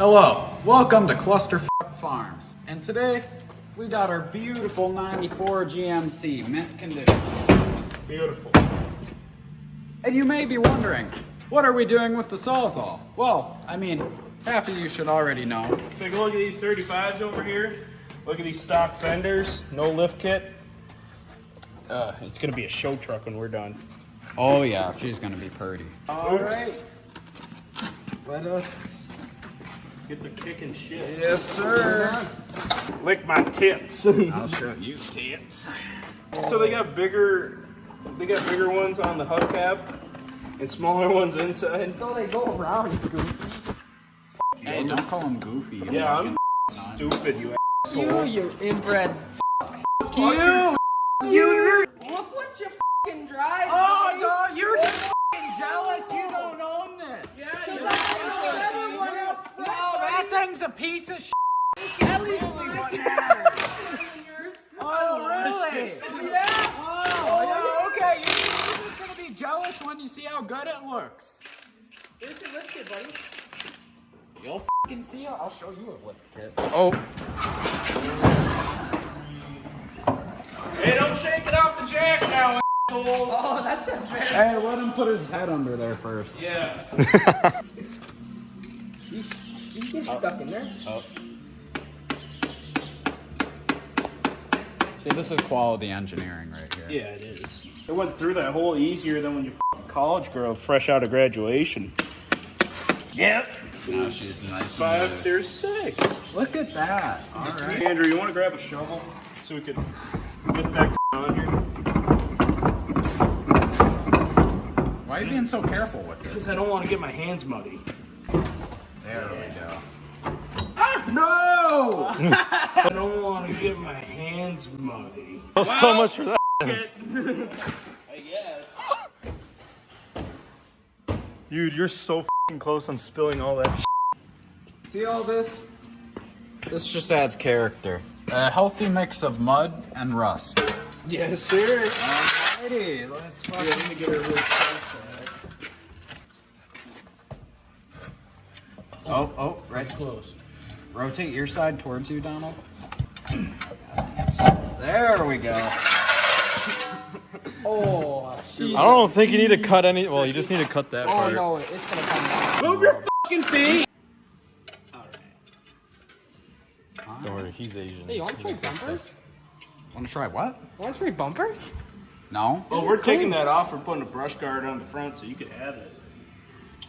Hello, welcome to Cluster Farms, and today we got our beautiful 94 GMC mint condition. Beautiful. And you may be wondering, what are we doing with the Sawzall? Well, I mean, half of you should already know. Take a look at these 35s over here. Look at these stock fenders, no lift kit. It's gonna be a show truck when we're done. Oh yeah, she's gonna be pretty. All right, let us get the kicking shit. Yes, sir. Lick my tits. I'll show you tits. So they got bigger ones on the hubcap and smaller ones inside. So they go around, goofy. Hey, don't call him goofy. Yeah, I'm stupid, you asshole. You inbred. You. Look what you fucking drive. Oh no, you're just fucking jealous. You don't own this. Yeah, you No, that thing's a piece of shit. At least what matters. Oh, really? Yeah. Oh, yeah, okay. You're just gonna be jealous when you see how good it looks. There's your lift kit, buddy. You'll fucking see it. I'll show you a lift kit. Oh. Hey, don't shake it off the jack now, assholes. Oh, that's a fair. Hey, let him put his head under there first. Yeah. You get stuck in there. Oh. See, this is quality engineering right here. Yeah, it is. It went through that hole easier than when you're a college girl fresh out of graduation. Yep. Now she's nice. 5, there's 6. Look at that. All right. Andrew, you want to grab a shovel so we could lift that on here? Why are you being so careful with this? Because I don't want to get my hands muddy. There we go. Ah! No! I don't want to get my hands muddy. Well, so much for that. I guess. Dude, you're so f***ing close on spilling all that shit. See all this? This just adds character. A healthy mix of mud and rust. Yes, sir. Alrighty, let's fucking get her really close. Oh, right close. Rotate your side towards you, Donald. There we go. Oh, jeez. I don't think you need to cut any. Well, you just need to cut that Oh part. no, it's gonna come down. Move your fucking feet. Don't worry, he's Asian. Hey, you want to trade bumpers? Want to try what? Want to trade bumpers? No? Well, we're taking that off. We're putting a brush guard on the front so you can have it.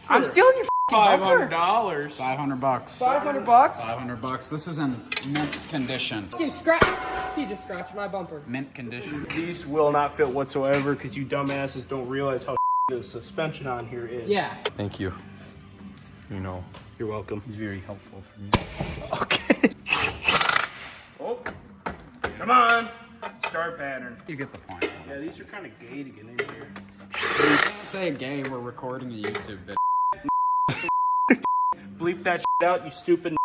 I'm stealing your $500. $500. $500. $500. This is in mint condition. He just scratched my bumper. Mint condition. These will not fit whatsoever because you dumbasses don't realize how the suspension on here is. Yeah. Thank you. You know, You're welcome. he's very helpful for me. Okay. Oh, come on. Star pattern. You get the point. Yeah, these are kind of gay to get in here. You can't say gay, we're recording a YouTube video. Bleep that shit out, you stupid.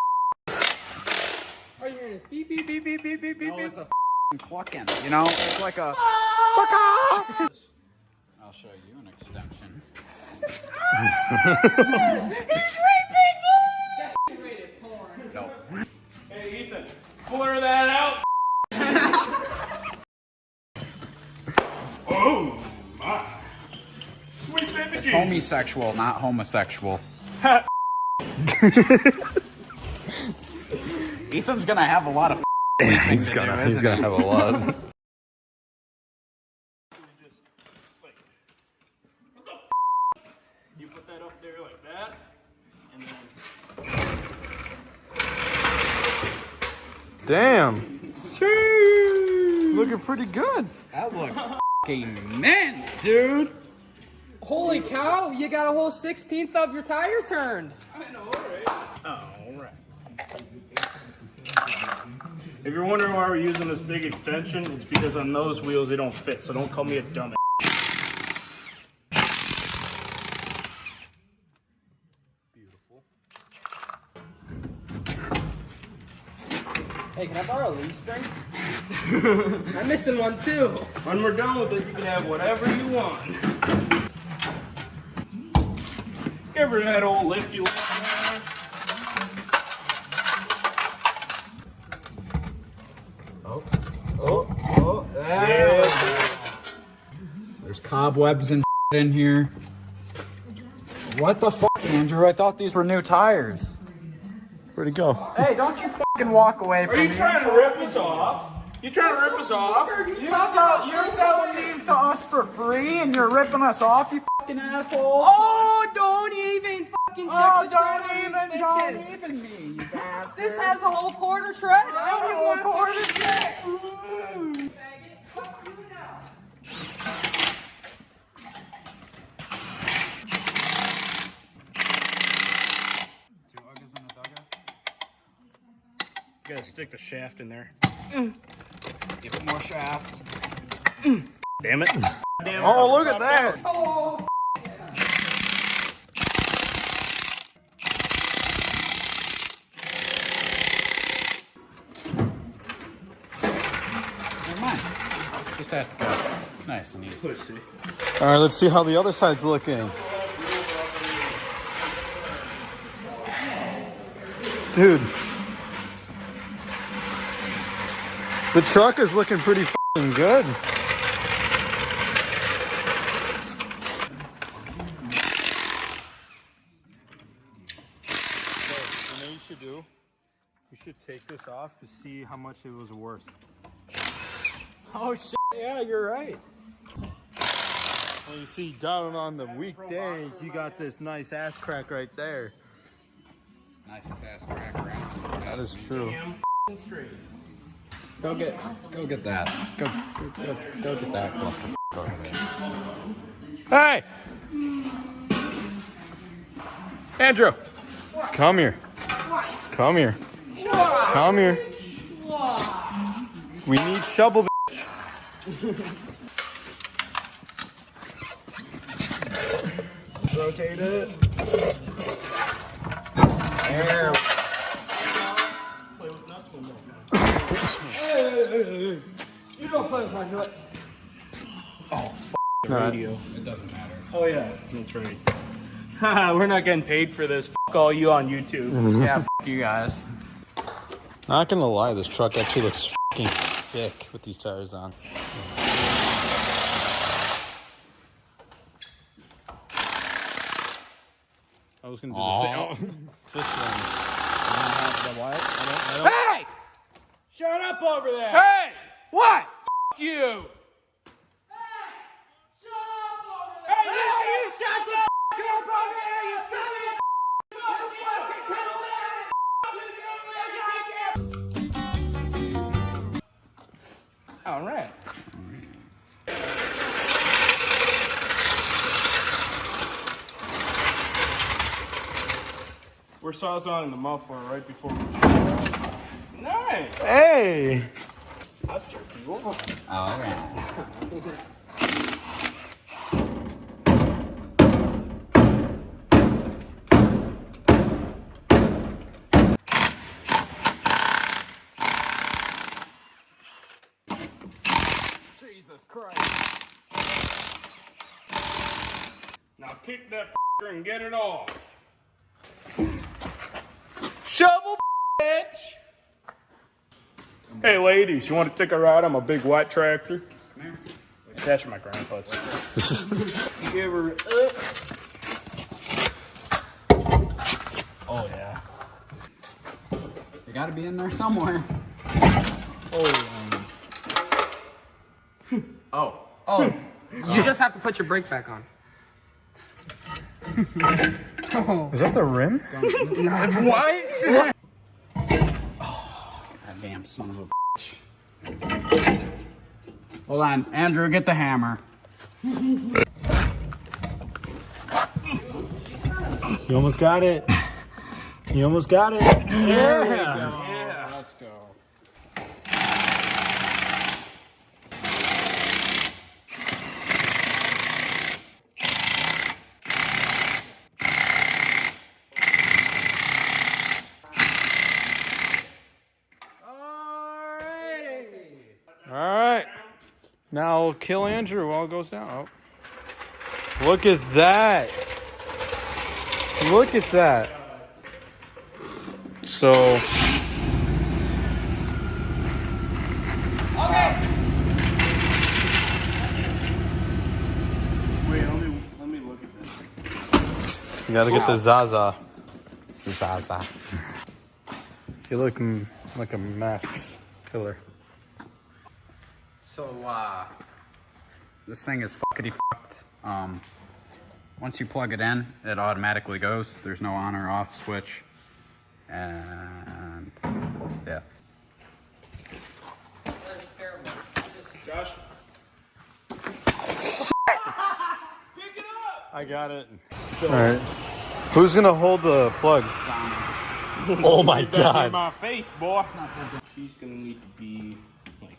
Are you hearing it? Beep, beep, beep, beep, beep, beep, beep, No, beep. it's a f***ing clucking, you know? It's like a... I'll show you an extension. He's raping me! That's rated porn. No. Hey, Ethan, blur that out. Oh, my. Sweet baby It's Jesus. homosexual, not homosexual. Ethan's gonna have a lot of He's gonna have a lot. What the f? You put that up there like that, and then... Damn. Looking pretty good. That looks f***ing mint, dude. Holy cow, you got a whole 16th of your tire turned. I know, right? All right. If you're wondering why we're using this big extension, it's because on those wheels they don't fit, so don't call me a dumbass. Beautiful. Hey, can I borrow a leaf spring? I'm missing one too. When we're done with it, you can have whatever you want. Ever that old lifty lift? cobwebs and in here. What the fuck, Andrew? I thought these were new tires. Where'd he go? Hey, don't you fucking walk away from Are me. you trying to rip us off? You trying to rip us off? You're selling these to us for free and you're ripping us off, you fucking asshole. Oh, don't even fucking check the tread on these bitches. don't even me, you bastard. This has a whole quarter shred. I don't even want You gotta stick the shaft in there. Give it more shaft. Damn it. Oh, look at that. Never mind. Just have to go. Nice and easy. Let's see. All right, let's see how the other side's looking. Dude. The truck is looking pretty f***ing good. So, you know what you should do? You should take this off to see how much it was worth. Oh shit, yeah, you're right. Well, you see, down on the weekdays, you got this nice ass crack right there. Nicest ass crack around. That is true. Damn straight. Go get that. Go get that cluster over there. Hey! Andrew! Come here. Come here. Come here. We need shovel, bitch. Rotate it. There. Play with nuts one more. You don't play with my nuts. Radio. It doesn't matter. Oh yeah, that's right. Haha, we're not getting paid for this. F all you on YouTube. Yeah, f you guys. Not gonna lie, this truck actually looks fucking sick with these tires on. I was gonna do the same. Oh, this one. I don't. Hey! Shut up over there! Hey! What? F you! All right. We're sawzalling the muffler right before we Nice. Hey! I'll jerk you off. All right. Jesus Christ. Now kick that f***er and get it off. Shovel, bitch! Hey, ladies, you want to take a ride on my big white tractor? Come here. That's my grandpa's. Give her up. Oh, yeah. They gotta be in there somewhere. Oh. Oh, you just have to put your brake back on. Is that the rim? What? That damn son of a bitch. Hold on, Andrew, get the hammer. You almost got it. You almost got it. Yeah. Yeah. Let's go. All right. Now we'll kill Andrew while it goes down. Oh. Look at that. Look at that. So. Okay. You gotta get the Zaza. Zaza. You look like a mess killer. So, this thing is fuckity fucked. Once you plug it in, it automatically goes. There's no on or off switch. And, yeah. Josh. I got it. All right. Who's gonna hold the plug? Oh my In god. my face, boy. She's gonna need to be like.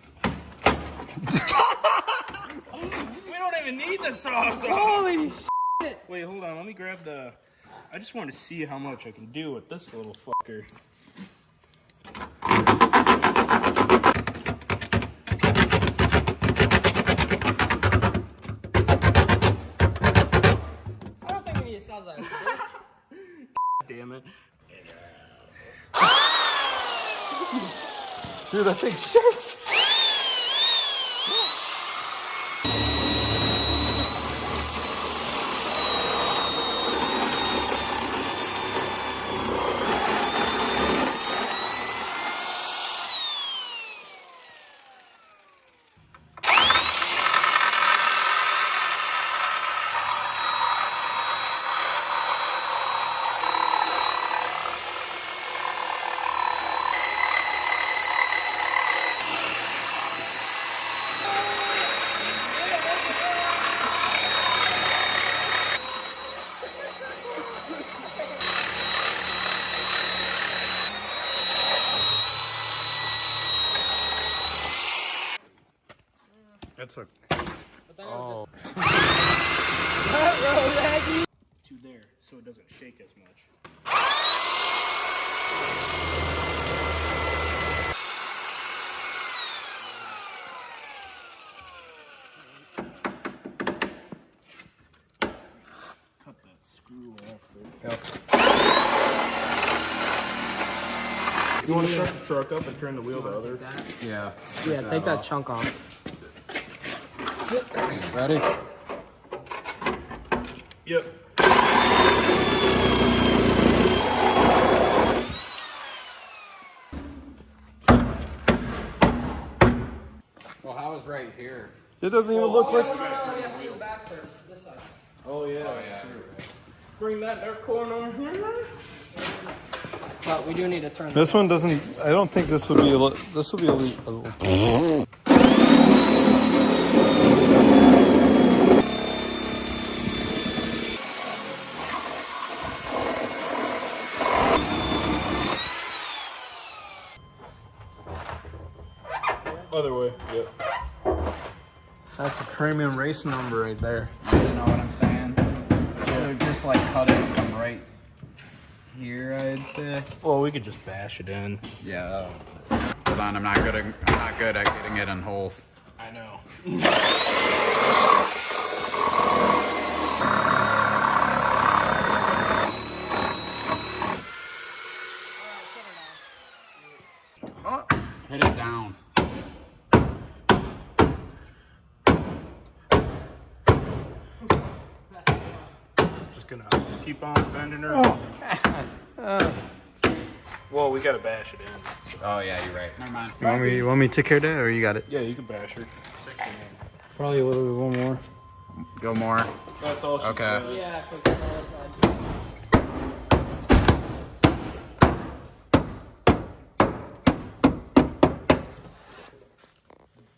We don't even need the sauce. Holy shit! Wait, hold on. Let me grab the. I just want to see how much I can do with this little fucker. I don't think we need a sound like that. Damn it. Dude, that thing shakes. That's a. Oh. To there, so it doesn't shake as much. Cut that screw off there. You want to start the truck up and turn the wheel the other? Yeah. Yeah, take that chunk off. Ready? Yep. Well, how is right here? It doesn't even look like. No, we have to do the back first. This side. Oh yeah. Bring that dark corner over here. But we do need to turn This one doesn't. I don't think this would be. This would be a little. Other way. Yep. That's a premium race number right there. You know what I'm saying? So just like cut it from right here, I'd say. Well, we could just bash it in. Yeah. Hold on, I'm not good at getting it in holes. I know. Oh, hit it down. Just gonna keep on bending her. Well, we gotta bash it in. Oh yeah, you're right. Never mind. You want me to take care of that, or you got it? Yeah, you can bash her. Probably a little bit one more. Go more. That's all she Okay. does. Yeah, because the other side.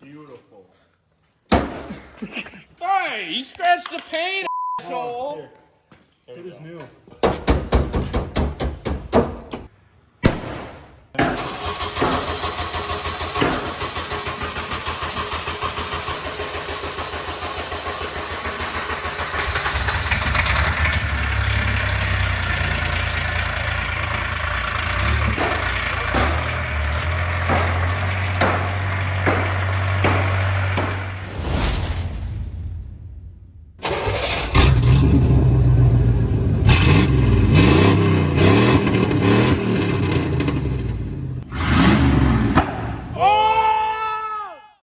Beautiful. Hey, you scratched the paint, asshole. Oh. It is new.